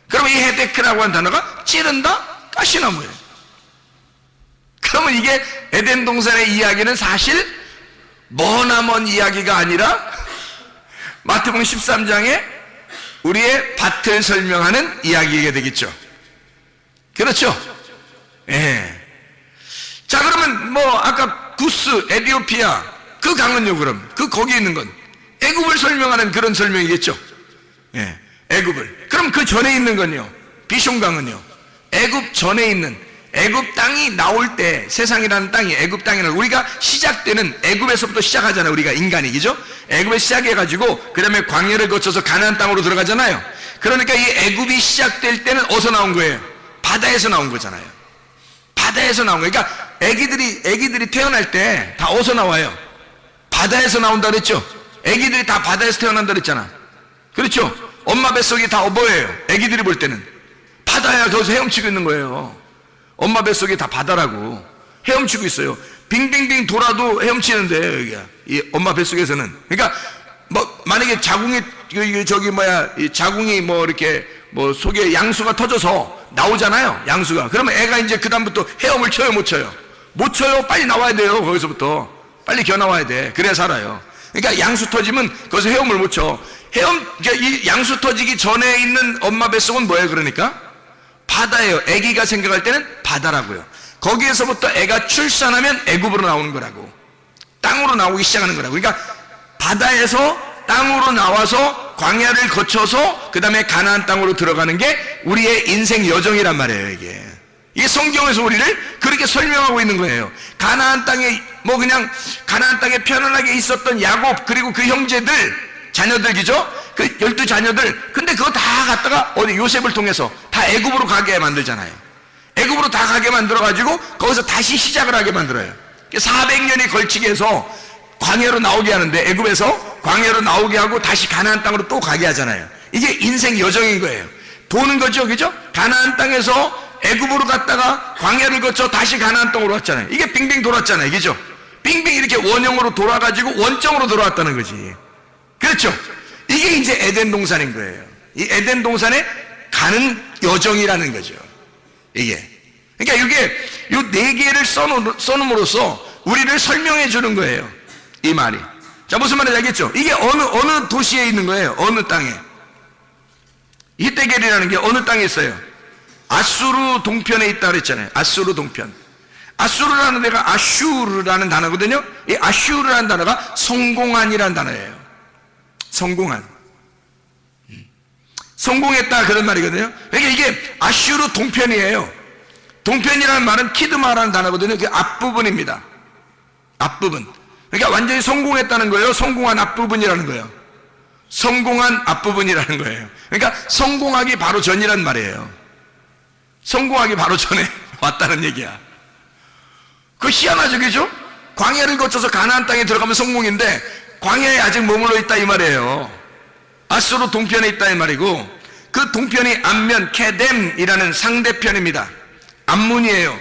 그러면 이 헤데크라고 하는 단어가 찌른다, 가시나무예요. 그러면 이게 에덴 동산의 이야기는 사실 머나먼 이야기가 아니라 마태복음 13장에 우리의 밭을 설명하는 이야기가 되겠죠. 그렇죠? 예. 자, 그러면 뭐 아까 구스, 에디오피아 그 강은요, 그럼 그 거기 있는 건 애굽을 설명하는 그런 설명이겠죠. 예. 애굽을. 그럼 그 전에 있는 건요, 비숑강은요, 애굽 전에 있는 애굽 땅이 나올 때, 세상이라는 땅이 애굽 땅이라는, 우리가 시작되는 애굽에서부터 시작하잖아요. 우리가 인간이, 그죠? 애굽에 시작해가지고 그 다음에 광야를 거쳐서 가나안 땅으로 들어가잖아요. 그러니까 이 애굽이 시작될 때는 어디서 나온 거예요? 바다에서 나온 거잖아요. 바다에서 나온 거예요. 그러니까 애기들이 태어날 때 다 어디서 나와요? 바다에서 나온다 그랬죠? 애기들이 다 바다에서 태어난다 그랬잖아. 그렇죠? 엄마 뱃속이 다 뭐예요? 애기들이 볼 때는 바다야. 거기서 헤엄치고 있는 거예요. 엄마 뱃속이 다 바다라고 헤엄치고 있어요. 빙빙빙 돌아도 헤엄치는데, 여기가 이 엄마 뱃속에서는. 그러니까 뭐 만약에 자궁이 이 자궁이 뭐 이렇게 뭐 속에 양수가 터져서 나오잖아요, 양수가. 그러면 애가 이제 그 다음부터 헤엄을 쳐요, 못 쳐요? 못 쳐요. 빨리 나와야 돼요. 거기서부터 빨리 겨 나와야 돼. 그래야 살아요. 그러니까 양수 터지면 거기서 헤엄을 못 쳐. 그러니까 이 양수 터지기 전에 있는 엄마 뱃속은 뭐예요? 그러니까 바다예요. 아기가 생각할 때는 바다라고요. 거기에서부터 애가 출산하면 애굽으로 나오는 거라고, 땅으로 나오기 시작하는 거라고. 그러니까 바다에서 땅으로 나와서 광야를 거쳐서 그 다음에 가나안 땅으로 들어가는 게 우리의 인생 여정이란 말이에요. 이게 성경에서 우리를 그렇게 설명하고 있는 거예요. 가나안 땅에 뭐 그냥 가나안 땅에 편안하게 있었던 야곱, 그리고 그 형제들, 자녀들, 그죠? 그 12자녀들. 근데 그거 다 갖다가 어디 요셉을 통해서 다 애굽으로 가게 만들잖아요. 애굽으로 다 가게 만들어가지고 거기서 다시 시작을 하게 만들어요. 400년이 걸치게 해서 광야로 나오게 하는데, 애굽에서 광야로 나오게 하고 다시 가나안 땅으로 또 가게 하잖아요. 이게 인생 여정인 거예요. 도는 거죠, 그죠? 가나안 땅에서 애굽으로 갔다가 광야를 거쳐 다시 가나안 땅으로 왔잖아요. 이게 빙빙 돌았잖아요, 그죠? 빙빙 이렇게 원형으로 돌아가지고 원점으로 돌아왔다는 거지. 그렇죠? 이게 이제 에덴 동산인 거예요. 이 에덴 동산에 가는 여정이라는 거죠. 이게. 그러니까 이게 요 네 개를 써놓음으로써 우리를 설명해 주는 거예요. 이 말이. 자, 무슨 말인지 알겠죠? 이게 어느 도시에 있는 거예요? 어느 땅에? 히데겔이라는 게 어느 땅에 있어요? 아수르 동편에 있다 그랬잖아요. 아수르 동편. 아수르라는 데가 아슈르라는 단어거든요. 이 아슈르라는 단어가 성공한이라는 단어예요. 성공한. 성공했다, 그런 말이거든요. 그러니까 이게 아슈르 동편이에요. 동편이라는 말은 키드마라는 단어거든요. 그 앞부분입니다. 앞부분. 그러니까 완전히 성공했다는 거예요. 성공한 앞부분이라는 거예요. 성공한 앞부분이라는 거예요. 그러니까 성공하기 바로 전이란 말이에요. 성공하기 바로 전에 왔다는 얘기야. 그거 희한하죠, 그죠? 광야를 거쳐서 가나안 땅에 들어가면 성공인데 광야에 아직 머물러 있다 이 말이에요. 아수르 동편에 있다 이 말이고, 그 동편이 암면 케뎀이라는 상대편입니다. 암문이에요.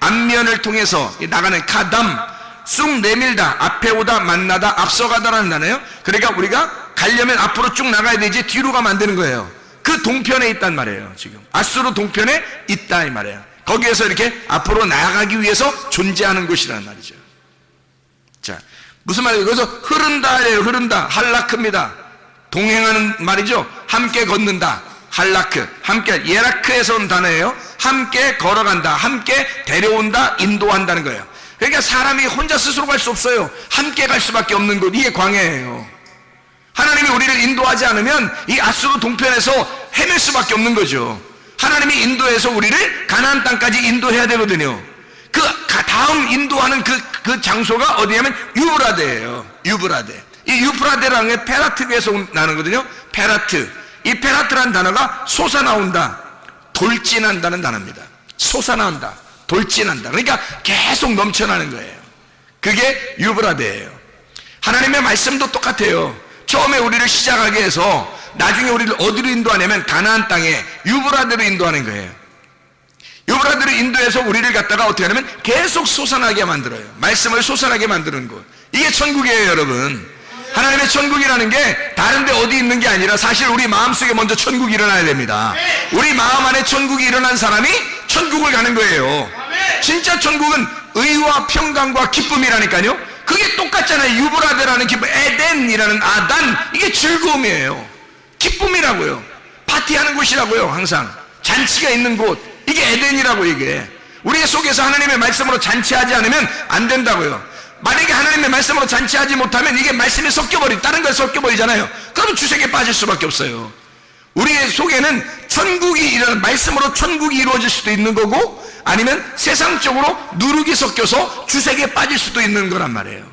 암면을 통해서 나가는 카담, 쑥 내밀다, 앞에 오다, 만나다, 앞서가다라는 단어예요. 그러니까 우리가 가려면 앞으로 쭉 나가야 되지 뒤로 가면 안 되는 거예요. 그 동편에 있단 말이에요. 지금 아수르 동편에 있다 이 말이에요. 거기에서 이렇게 앞으로 나아가기 위해서 존재하는 곳이라는 말이죠. 자, 무슨 말이에요? 그래서 흐른다예요. 흐른다, 할라크입니다. 동행하는 말이죠. 함께 걷는다, 할라크. 함께, 예라크에서 온 단어예요. 함께 걸어간다, 함께 데려온다, 인도한다는 거예요. 그러니까 사람이 혼자 스스로 갈 수 없어요. 함께 갈 수밖에 없는 곳, 이게 광야예요. 하나님이 우리를 인도하지 않으면 이 아수르 동편에서 헤맬 수밖에 없는 거죠. 하나님이 인도해서 우리를 가나안 땅까지 인도해야 되거든요. 그 다음 인도하는 그 장소가 어디냐면 유브라데예요. 유브라데. 이 유프라데라는 게 페라트에서 나는 거거든요. 페라트. 이 페라트라는 단어가 솟아나온다, 돌진한다는 단어입니다. 솟아나온다, 돌진한다. 그러니까 계속 넘쳐나는 거예요. 그게 유브라데예요. 하나님의 말씀도 똑같아요. 처음에 우리를 시작하게 해서 나중에 우리를 어디로 인도하냐면 가나안 땅에 유브라데로 인도하는 거예요. 유브라데로 인도해서 우리를 갖다가 어떻게 하냐면 계속 솟아나게 만들어요. 말씀을 솟아나게 만드는 곳. 이게 천국이에요, 여러분. 하나님의 천국이라는 게 다른 데 어디 있는 게 아니라 사실 우리 마음속에 먼저 천국이 일어나야 됩니다. 우리 마음 안에 천국이 일어난 사람이 천국을 가는 거예요. 진짜 천국은 의와 평강과 기쁨이라니까요. 그게 똑같잖아요. 유브라데라는 기쁨, 에덴이라는 아단, 이게 즐거움이에요. 기쁨이라고요. 파티하는 곳이라고요. 항상 잔치가 있는 곳, 이게 에덴이라고. 이게 우리 속에서 하나님의 말씀으로 잔치하지 않으면 안 된다고요. 만약에 하나님의 말씀으로 잔치하지 못하면 이게 말씀이 다른 걸 섞여버리잖아요. 그러면 주색에 빠질 수밖에 없어요. 우리의 속에는 말씀으로 천국이 이루어질 수도 있는 거고, 아니면 세상적으로 누룩이 섞여서 주색에 빠질 수도 있는 거란 말이에요.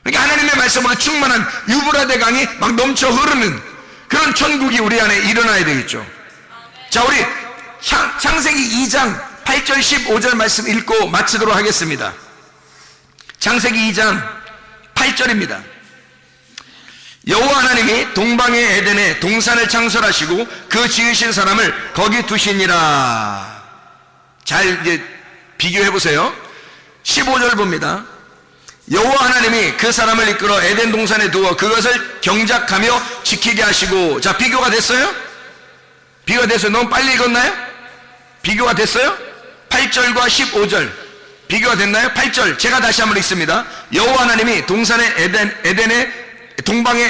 그러니까 하나님의 말씀으로 충만한 유브라데 강이 막 넘쳐 흐르는 그런 천국이 우리 안에 일어나야 되겠죠. 자, 우리 창세기 2장 8절 15절 말씀 읽고 마치도록 하겠습니다. 창세기 2장 8절입니다. 여호와 하나님이 동방의 에덴에 동산을 창설하시고 그 지으신 사람을 거기 두시니라. 잘 이제 비교해 보세요. 15절 봅니다. 여호와 하나님이 그 사람을 이끌어 에덴 동산에 두어 그것을 경작하며 지키게 하시고. 자, 비교가 됐어요? 비교가 됐어요? 너무 빨리 읽었나요? 비교가 됐어요? 8절과 15절 비교가 됐나요? 8절 제가 다시 한번 읽습니다. 여호와 하나님이 동방의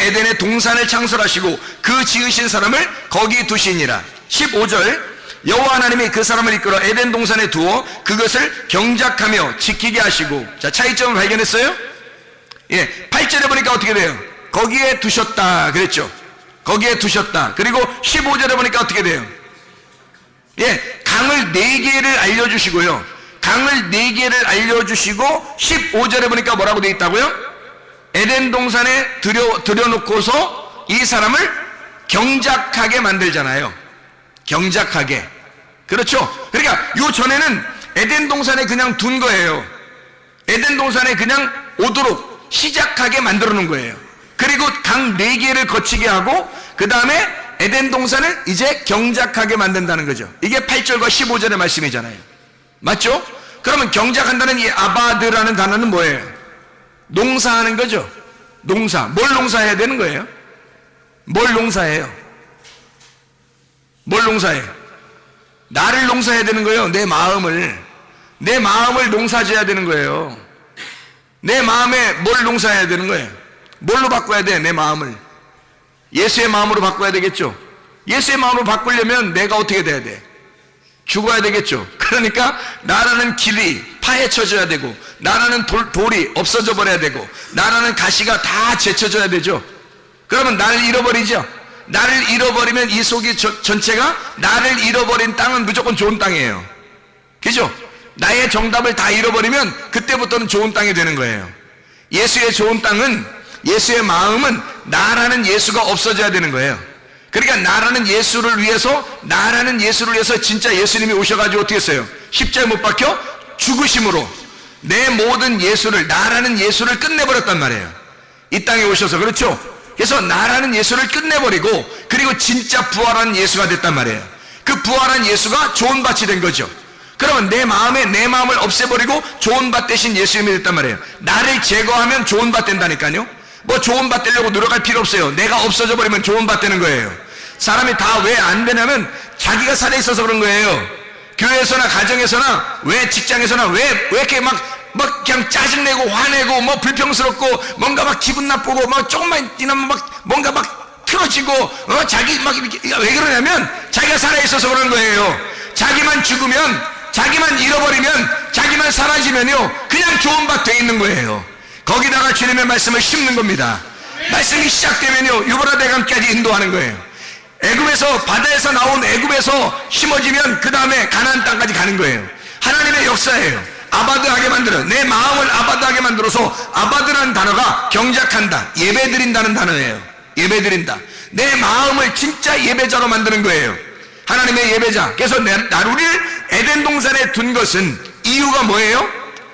에덴에 동산을 창설하시고 그 지으신 사람을 거기 두시니라. 15절 여호와 하나님이 그 사람을 이끌어 에덴 동산에 두어 그것을 경작하며 지키게 하시고. 자, 차이점을 발견했어요? 예, 8절에 보니까 어떻게 돼요? 거기에 두셨다 그랬죠. 거기에 두셨다. 그리고 15절에 보니까 어떻게 돼요? 예, 강을 4개를 알려주시고요. 강을 4개를 알려주시고 15절에 보니까 뭐라고 되어 있다고요? 에덴 동산에 들여놓고서 이 사람을 경작하게 만들잖아요. 경작하게. 그렇죠? 그러니까 요 전에는 에덴 동산에 그냥 둔 거예요. 에덴 동산에 그냥 오도록 시작하게 만들어 놓은 거예요. 그리고 강 4개를 거치게 하고 그 다음에 에덴 동산을 이제 경작하게 만든다는 거죠. 이게 8절과 15절의 말씀이잖아요. 맞죠? 그러면 경작한다는 이 아바드라는 단어는 뭐예요? 농사하는 거죠. 농사. 뭘 농사해야 되는 거예요? 뭘 농사해요? 뭘 농사해요? 나를 농사해야 되는 거예요. 내 마음을 농사져야 되는 거예요. 내 마음에 뭘 농사해야 되는 거예요? 뭘로 바꿔야 돼? 내 마음을 예수의 마음으로 바꿔야 되겠죠. 예수의 마음으로 바꾸려면 내가 어떻게 돼야 돼? 죽어야 되겠죠. 그러니까 나라는 길이 파헤쳐져야 되고, 나라는 돌이 없어져 버려야 되고, 나라는 가시가 다 제쳐져야 되죠. 그러면 나를 잃어버리죠. 나를 잃어버리면 이 속이 전체가, 나를 잃어버린 땅은 무조건 좋은 땅이에요. 그죠? 나의 정답을 다 잃어버리면 그때부터는 좋은 땅이 되는 거예요. 예수의 좋은 땅은, 예수의 마음은 나라는 예수가 없어져야 되는 거예요. 그러니까 나라는 예수를 위해서 진짜 예수님이 오셔가지고 어떻게 했어요? 십자가에 못 박혀 죽으심으로 내 모든 예수를, 나라는 예수를 끝내버렸단 말이에요. 이 땅에 오셔서. 그렇죠? 그래서 나라는 예수를 끝내버리고, 그리고 진짜 부활한 예수가 됐단 말이에요. 그 부활한 예수가 좋은 밭이 된 거죠. 그러면 내 마음을 없애버리고 좋은 밭 대신 예수님이 됐단 말이에요. 나를 제거하면 좋은 밭 된다니까요. 뭐 좋은 밭 되려고 노력할 필요 없어요. 내가 없어져 버리면 좋은 밭 되는 거예요. 사람이 다 왜 안 되냐면 자기가 살아있어서 그런 거예요. 교회에서나 가정에서나 왜 직장에서나 왜 이렇게 막 그냥 짜증내고 화내고 뭐 불평스럽고 뭔가 막 기분 나쁘고 막 조금만 지나면 막 뭔가 막 틀어지고 자기 막 왜 그러냐면 자기가 살아있어서 그런 거예요. 자기만 죽으면, 자기만 잃어버리면, 자기만 사라지면요 그냥 좋은 밭 돼 있는 거예요. 거기다가 주님의 말씀을 심는 겁니다. 말씀이 시작되면요 유브라데강까지 인도하는 거예요. 애굽에서, 바다에서 나온 애굽에서 심어지면 그 다음에 가나안 땅까지 가는 거예요. 하나님의 역사예요. 아바드하게 만들어, 내 마음을 아바드하게 만들어서, 아바드라는 단어가 경작한다, 예배드린다는 단어예요. 예배드린다. 내 마음을 진짜 예배자로 만드는 거예요. 하나님의 예배자. 그래서 우리를 에덴 동산에 둔 것은 이유가 뭐예요?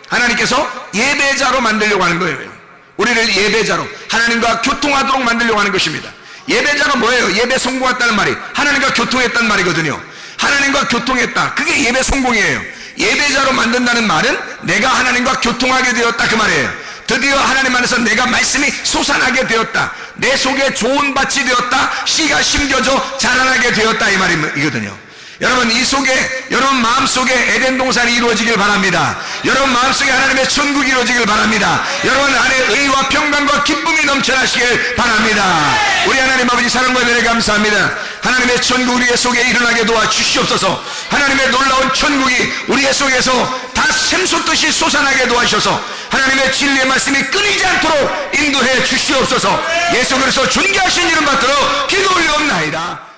하나님께서 예배자로 만들려고 하는 거예요. 우리를 예배자로, 하나님과 교통하도록 만들려고 하는 것입니다. 예배자가 뭐예요? 예배 성공했다는 말이 하나님과 교통했다는 말이거든요. 하나님과 교통했다, 그게 예배 성공이에요. 예배자로 만든다는 말은 내가 하나님과 교통하게 되었다, 그 말이에요. 드디어 하나님 안에서 내가 말씀이 솟아나게 되었다, 내 속에 좋은 밭이 되었다, 씨가 심겨져 자라나게 되었다, 이 말이거든요. 여러분 이 속에 여러분 마음속에 에덴 동산이 이루어지길 바랍니다. 여러분 마음속에 하나님의 천국이 이루어지길 바랍니다. 여러분 안에 의와 평강과 기쁨이 넘쳐나시길 바랍니다. 우리 하나님 아버지 사랑과 은혜를 감사합니다. 하나님의 천국 우리의 속에 일어나게 도와 주시옵소서. 하나님의 놀라운 천국이 우리의 속에서 다 샘솟듯이 솟아나게 도와주셔서 하나님의 진리의 말씀이 끊이지 않도록 인도해 주시옵소서. 예수 그리스도 존귀하신 이름 받들어 기도 올려옵나이다.